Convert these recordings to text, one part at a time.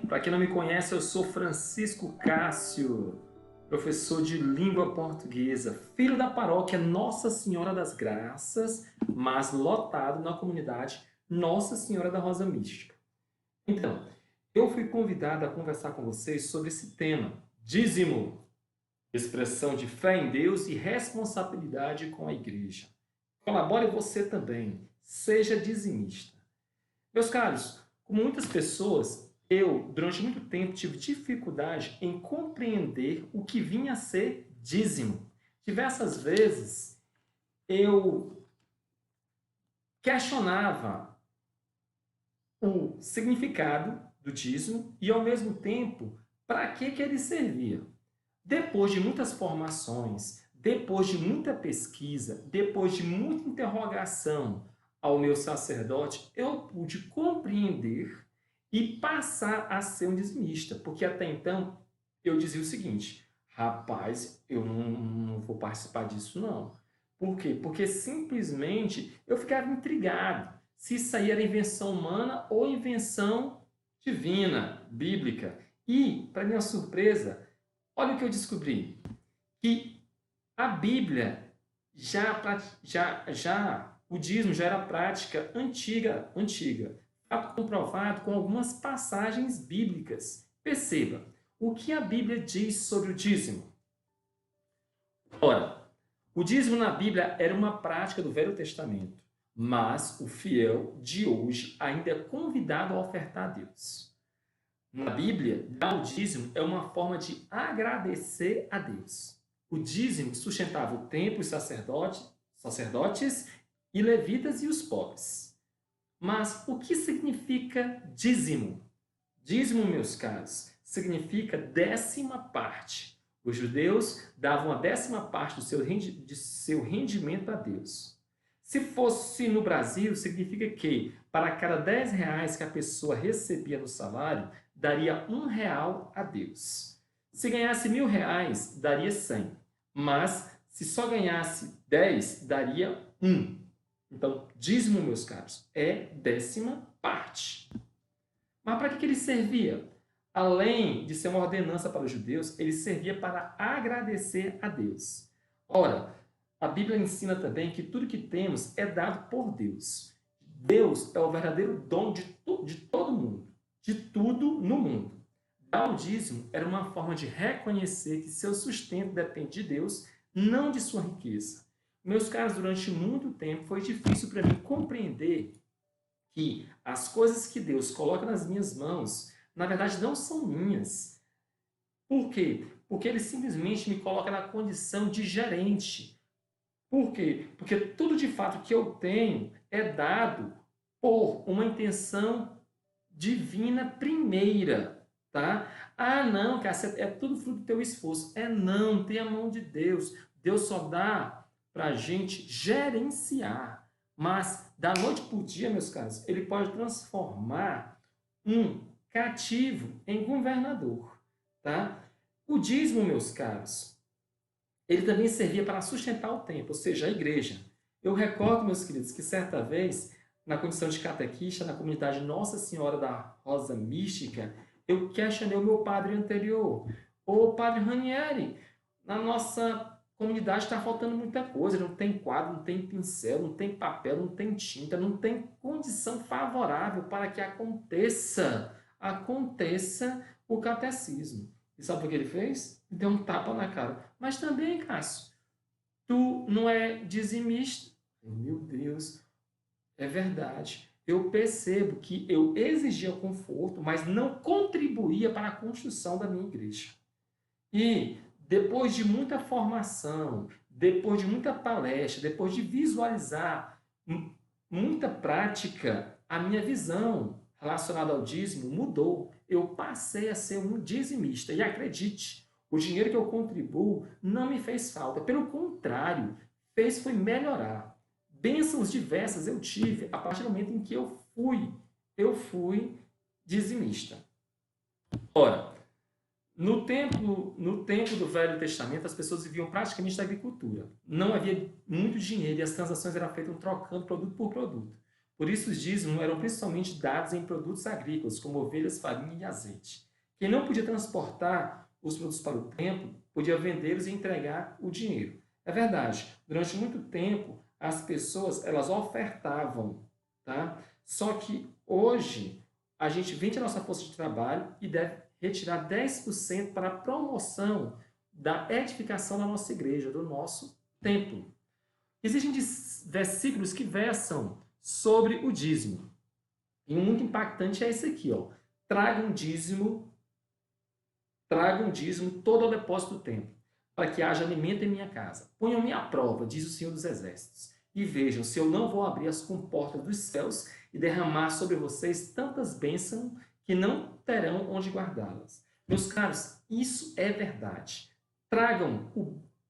Para quem não me conhece, eu sou Francisco Cássio, professor de língua portuguesa, filho da paróquia Nossa Senhora das Graças, mas lotado na comunidade Nossa Senhora da Rosa Mística. Então, eu fui convidado a conversar com vocês sobre esse tema, dízimo, expressão de fé em Deus e responsabilidade com a igreja. Colabore você também, seja dizimista. Meus caros, como muitas pessoas, eu, durante muito tempo, tive dificuldade em compreender o que vinha a ser dízimo. Diversas vezes eu questionava o significado do dízimo e, ao mesmo tempo, para que ele servia. Depois de muitas formações, depois de muita pesquisa, depois de muita interrogação ao meu sacerdote, eu pude compreender e passar a ser um dizimista, porque até então eu dizia o seguinte: rapaz, eu não vou participar disso não. Por quê? Porque simplesmente eu ficava intrigado se isso aí era invenção humana ou invenção divina, bíblica. E, para minha surpresa, olha o que eu descobri, que a Bíblia o dízimo já era prática antiga, fato comprovado com algumas passagens bíblicas. Perceba, o que a Bíblia diz sobre o dízimo? Ora, o dízimo na Bíblia era uma prática do Velho Testamento, mas o fiel de hoje ainda é convidado a ofertar a Deus. Na Bíblia, dar o dízimo é uma forma de agradecer a Deus. O dízimo sustentava o templo, os sacerdotes e levitas e os pobres. Mas o que significa dízimo? Dízimo, meus caros, significa décima parte. Os judeus davam a décima parte de seu rendimento a Deus. Se fosse no Brasil, significa que para cada 10 reais que a pessoa recebia no salário, daria R$ 1 a Deus. Se ganhasse R$ 1.000, daria 100. Mas se só ganhasse 10, daria 1. Então, dízimo, meus caros, é décima parte. Mas para que ele servia? Além de ser uma ordenança para os judeus, ele servia para agradecer a Deus. Ora, a Bíblia ensina também que tudo que temos é dado por Deus. Deus é o verdadeiro dono de todo mundo, de tudo no mundo. Dar o dízimo era uma forma de reconhecer que seu sustento depende de Deus, não de sua riqueza. Meus caros, durante muito tempo foi difícil para mim compreender que as coisas que Deus coloca nas minhas mãos, na verdade, não são minhas. Por quê? Porque Ele simplesmente me coloca na condição de gerente. Por quê? Porque tudo de fato que eu tenho é dado por uma intenção divina primeira, tá? Ah, não, Cássio, é tudo fruto do teu esforço. Não, tem a mão de Deus. Deus só dá para a gente gerenciar. Mas, da noite para o dia, meus caros, ele pode transformar um cativo em governador. Tá? O dízimo, meus caros, ele também servia para sustentar o templo, ou seja, a igreja. Eu recordo, meus queridos, que certa vez, na condição de catequista, na comunidade Nossa Senhora da Rosa Mística, eu questionei o meu padre anterior. Ô, padre Ranieri, na nossa comunidade está faltando muita coisa, não tem quadro, não tem pincel, não tem papel, não tem tinta, não tem condição favorável para que aconteça o catecismo. E sabe o que ele fez? Deu um tapa na cara. Mas também, Cássio, tu não é dizimista? Meu Deus, é verdade. Eu percebo que eu exigia conforto, mas não contribuía para a construção da minha igreja. E depois de muita formação, depois de muita palestra, depois de visualizar muita prática, a minha visão relacionada ao dízimo mudou. Eu passei a ser um dizimista. E acredite, o dinheiro que eu contribuo não me fez falta. Pelo contrário, foi melhorar. Bênçãos diversas eu tive a partir do momento em que eu fui dizimista. Ora, no tempo do Velho Testamento, as pessoas viviam praticamente da agricultura. Não havia muito dinheiro e as transações eram feitas trocando produto por produto. Por isso os dízimos eram principalmente dados em produtos agrícolas, como ovelhas, farinha e azeite. Quem não podia transportar os produtos para o templo, podia vendê-los e entregar o dinheiro. É verdade, durante muito tempo, as pessoas elas ofertavam, tá? Só que hoje, a gente vende a nossa força de trabalho e deve retirar 10% para a promoção da edificação da nossa igreja, do nosso templo. Existem versículos que versam sobre o dízimo. E um muito impactante é esse aqui, ó. Traga um dízimo todo ao depósito do templo, para que haja alimento em minha casa. Ponham-me à prova, diz o Senhor dos Exércitos, e vejam se eu não vou abrir as comportas dos céus e derramar sobre vocês tantas bênçãos que não terão onde guardá-las. Meus caros, isso é verdade. Tragam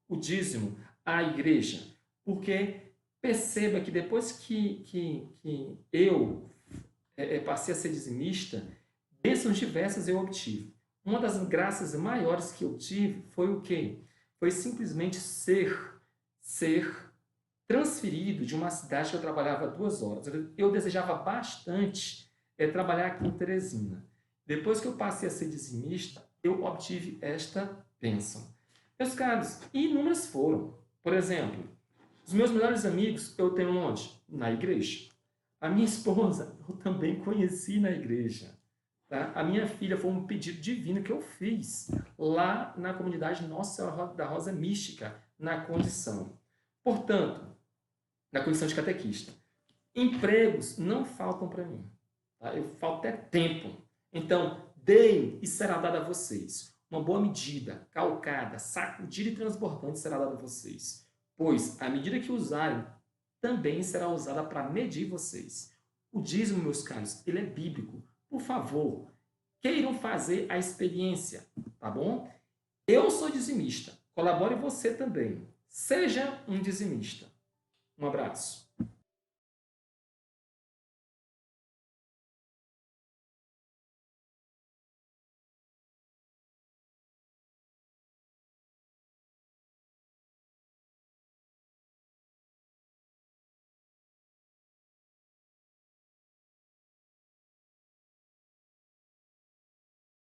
o dízimo à igreja, porque perceba que depois que eu passei a ser dizimista, bênçãos diversas eu obtive. Uma das graças maiores que eu tive foi o quê? Foi simplesmente ser transferido de uma cidade que eu trabalhava 2 horas. Eu desejava bastante trabalhar aqui em Teresina. Depois que eu passei a ser dizimista, eu obtive esta bênção. Meus caros, inúmeras foram. Por exemplo, os meus melhores amigos eu tenho onde? Na igreja. A minha esposa eu também conheci na igreja. Tá? A minha filha foi um pedido divino que eu fiz lá na comunidade Nossa Senhora da Rosa Mística, na condição. Portanto, na condição de catequista. Empregos não faltam para mim. Tá? Eu falto até tempo. Então, deem e será dado a vocês. Uma boa medida, calcada, sacudida e transbordante será dada a vocês. Pois a medida que usarem também será usada para medir vocês. O dízimo, meus caros, ele é bíblico. Por favor, queiram fazer a experiência, tá bom? Eu sou dizimista. Colabore você também. Seja um dizimista. Um abraço.